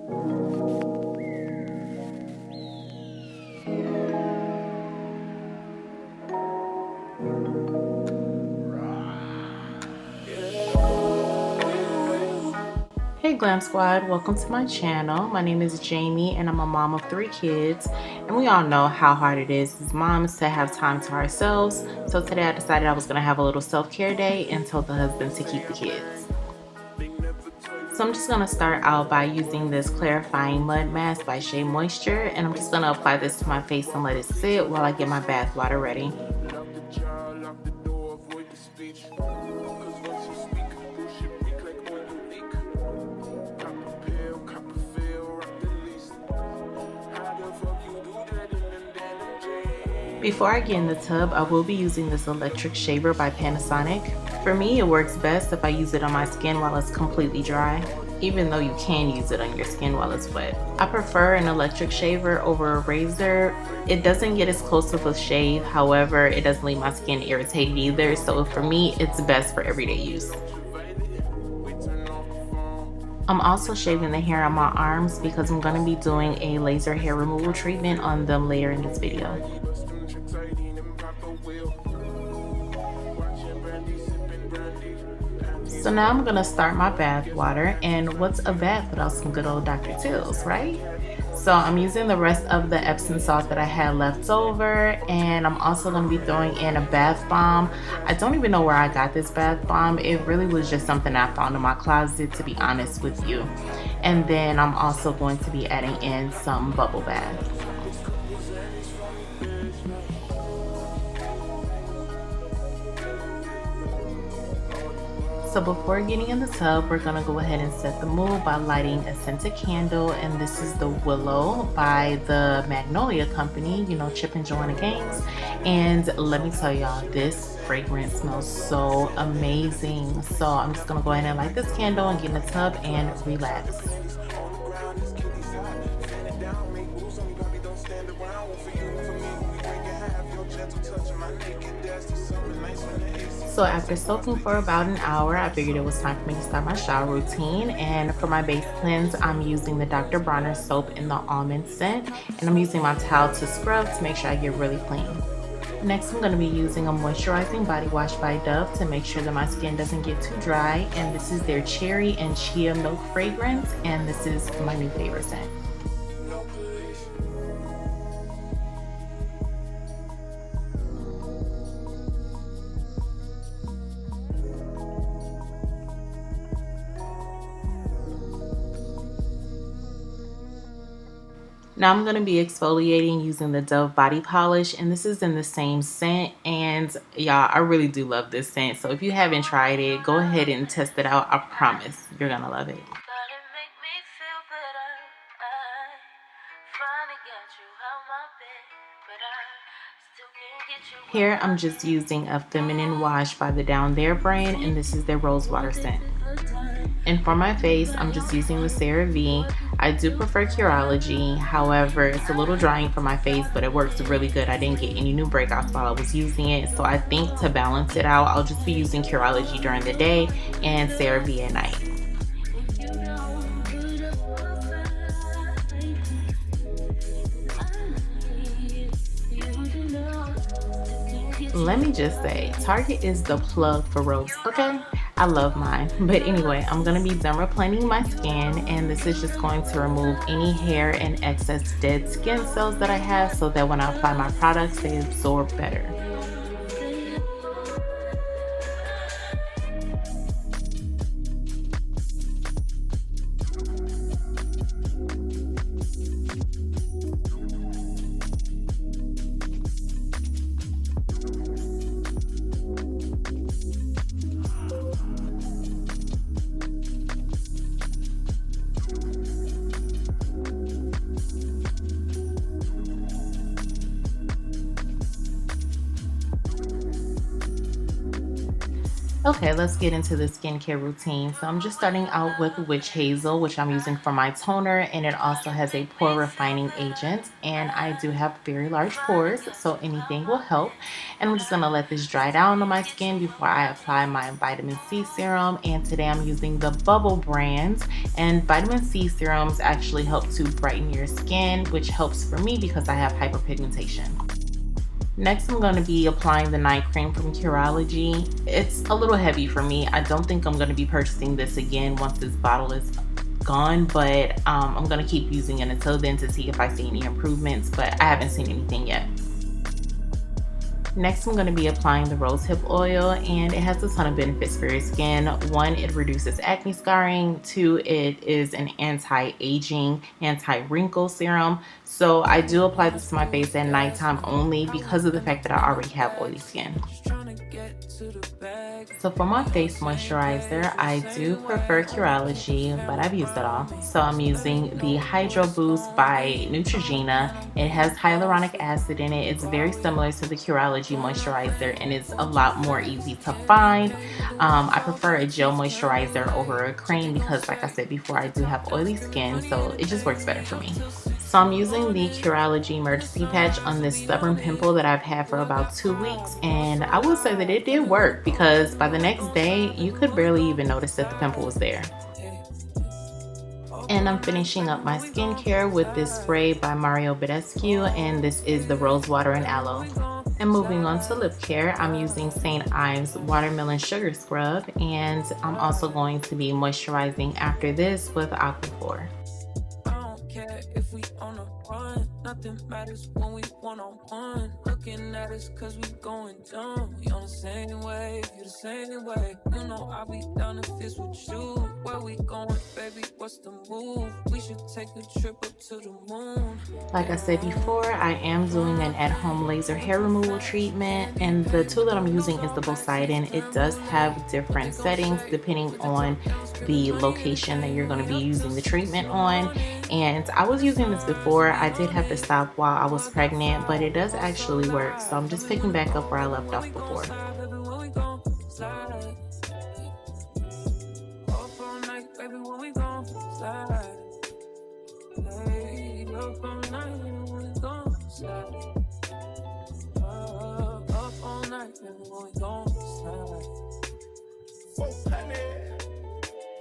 Hey Glam Squad, welcome to my channel. My name is Jamie and I'm a mom of 3 kids, and we all know how hard it is as moms to have time to ourselves. So today I decided I was going to have a little self-care day and told the husband to keep the kids. So I'm just going to start out by using this clarifying mud mask by Shea Moisture, and I'm just going to apply this to my face and let it sit while I get my bath water ready. Before I get in the tub, I will be using this electric shaver by Panasonic. For me, it works best if I use it on my skin while it's completely dry, even though you can use it on your skin while it's wet. I prefer an electric shaver over a razor. It doesn't get as close to a shave, however, it doesn't leave my skin irritated either, so for me, it's best for everyday use. I'm also shaving the hair on my arms because I'm going to be doing a laser hair removal treatment on them later in this video. So now I'm gonna start my bath water, and what's a bath without some good old Dr. Teal's, right? So I'm using the rest of the Epsom salt that I had left over, and I'm also gonna be throwing in a bath bomb. I don't even know where I got this bath bomb. It really was just something I found in my closet, to be honest with you. And then I'm also going to be adding in some bubble bath. So before getting in the tub, we're gonna go ahead and set the mood by lighting a scented candle, and this is the Willow by the Magnolia Company, you know, Chip and Joanna Gaines. And let me tell y'all, this fragrance smells so amazing. So I'm just gonna go ahead and light this candle and get in the tub and relax. So after soaking for about an hour, I figured it was time for me to start my shower routine. And for my base cleanse, I'm using the Dr. Bronner soap in the almond scent. And I'm using my towel to scrub to make sure I get really clean. Next, I'm going to be using a moisturizing body wash by Dove to make sure that my skin doesn't get too dry. And this is their cherry and chia milk fragrance. And this is my new favorite scent. Now I'm going to be exfoliating using the Dove body polish, and this is in the same scent, and y'all, I really do love this scent. So if you haven't tried it, go ahead and test it out. I promise you're going to love it. Here I'm just using a feminine wash by the Down There brand, and this is their rose water scent. And for my face, I'm just using the CeraVe. I do prefer Curology, however, it's a little drying for my face, but it works really good. I didn't get any new breakouts while I was using it, so I think to balance it out, I'll just be using Curology during the day and CeraVe at night. Let me just say, Target is the plug for rose, okay? I love mine. But anyway, I'm going to be done replening my skin, and this is just going to remove any hair and excess dead skin cells that I have so that when I apply my products, they absorb better. Okay, let's get into the skincare routine. So I'm just starting out with witch hazel, which I'm using for my toner, and it also has a pore refining agent. And I do have very large pores, so anything will help. And I'm just gonna let this dry down on my skin before I apply my vitamin C serum. And today I'm using the Bubble brand. And vitamin C serums actually help to brighten your skin, which helps for me because I have hyperpigmentation. Next, I'm going to be applying the night cream from Curology. It's a little heavy for me. I don't think I'm going to be purchasing this again once this bottle is gone, but I'm going to keep using it until then to see if I see any improvements, but I haven't seen anything yet. Next, I'm going to be applying the rosehip oil, and it has a ton of benefits for your skin. One, it reduces acne scarring. Two, it is an anti-aging, anti-wrinkle serum. So I do apply this to my face at nighttime only because of the fact that I already have oily skin. So for my face moisturizer, I do prefer Curology, but I've used it all. So I'm using the Hydro Boost by Neutrogena. It has hyaluronic acid in it. It's very similar to the Curology moisturizer, and it's a lot more easy to find. I prefer a gel moisturizer over a cream because, like I said before, I do have oily skin, so it just works better for me. So I'm using the Curology emergency patch on this stubborn pimple that I've had for about 2 weeks, and I will say that it did work because by the next day you could barely even notice that the pimple was there. And I'm finishing up my skincare with this spray by Mario Badescu, and this is the Rose Water and Aloe. And moving on to lip care, I'm using St. Ives Watermelon Sugar Scrub, and I'm also going to be moisturizing after this with Aquaphor. If we on a run, nothing matters when we one-on-one. Looking at us cause we going dumb. We on the same wave, you the same way. You know I'll be down if it's with you. Where we going, baby, what's the move? We should take a trip up to the moon. Like I said before, I am doing an at-home laser hair removal treatment, and the tool that I'm using is the Poseidon. It does have different settings depending on the location that you're going to be using the treatment on. And I was using this before. I did have to stop while I was pregnant, but it does actually work. So I'm just picking back up where I left off before.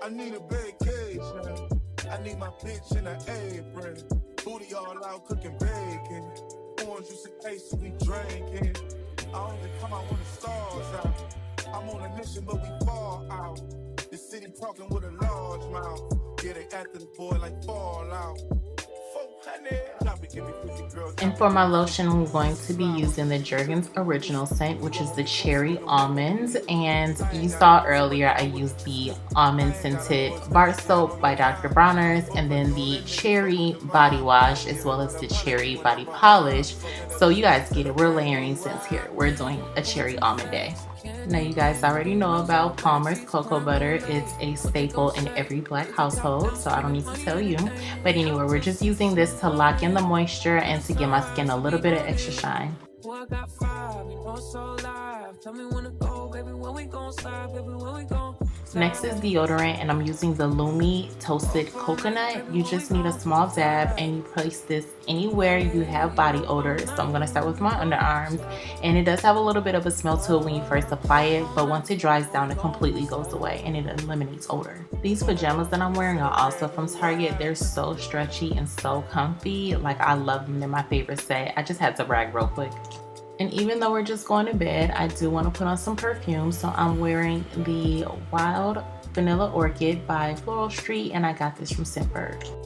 I need a vacation. I need my bitch in an apron. Booty all out cooking bacon. Orange juice and ace we drinking. I only come out when the stars out. I'm on a mission but we fall out. The city talking with a large mouth. Yeah, they after the boy like Fallout. And for my lotion, I'm going to be using the Jergens Original scent, which is the Cherry Almonds. And you saw earlier, I used the Almond Scented Bar Soap by Dr. Bronner's, and then the Cherry Body Wash, as well as the Cherry Body Polish. So you guys get it. We're layering scents here. We're doing a Cherry Almond Day. Now you guys already know about Palmer's Cocoa Butter. It's a staple in every Black household, so I don't need to tell you. But anyway, we're just using this to lock in the moisture and to give my skin a little bit of extra shine. Next is deodorant, and I'm using the Lumi Toasted Coconut. You just need a small dab, and you place this anywhere you have body odor. So I'm going to start with my underarms, and it does have a little bit of a smell to it when you first apply it, but once it dries down, it completely goes away and it eliminates odor. These pajamas that I'm wearing are also from Target. They're so stretchy and so comfy. Like, I love them. They're my favorite set. I just had to brag real quick. And even though we're just going to bed, I do want to put on some perfume. So I'm wearing the Wild Vanilla Orchid by Floral Street, and I got this from Scentbird.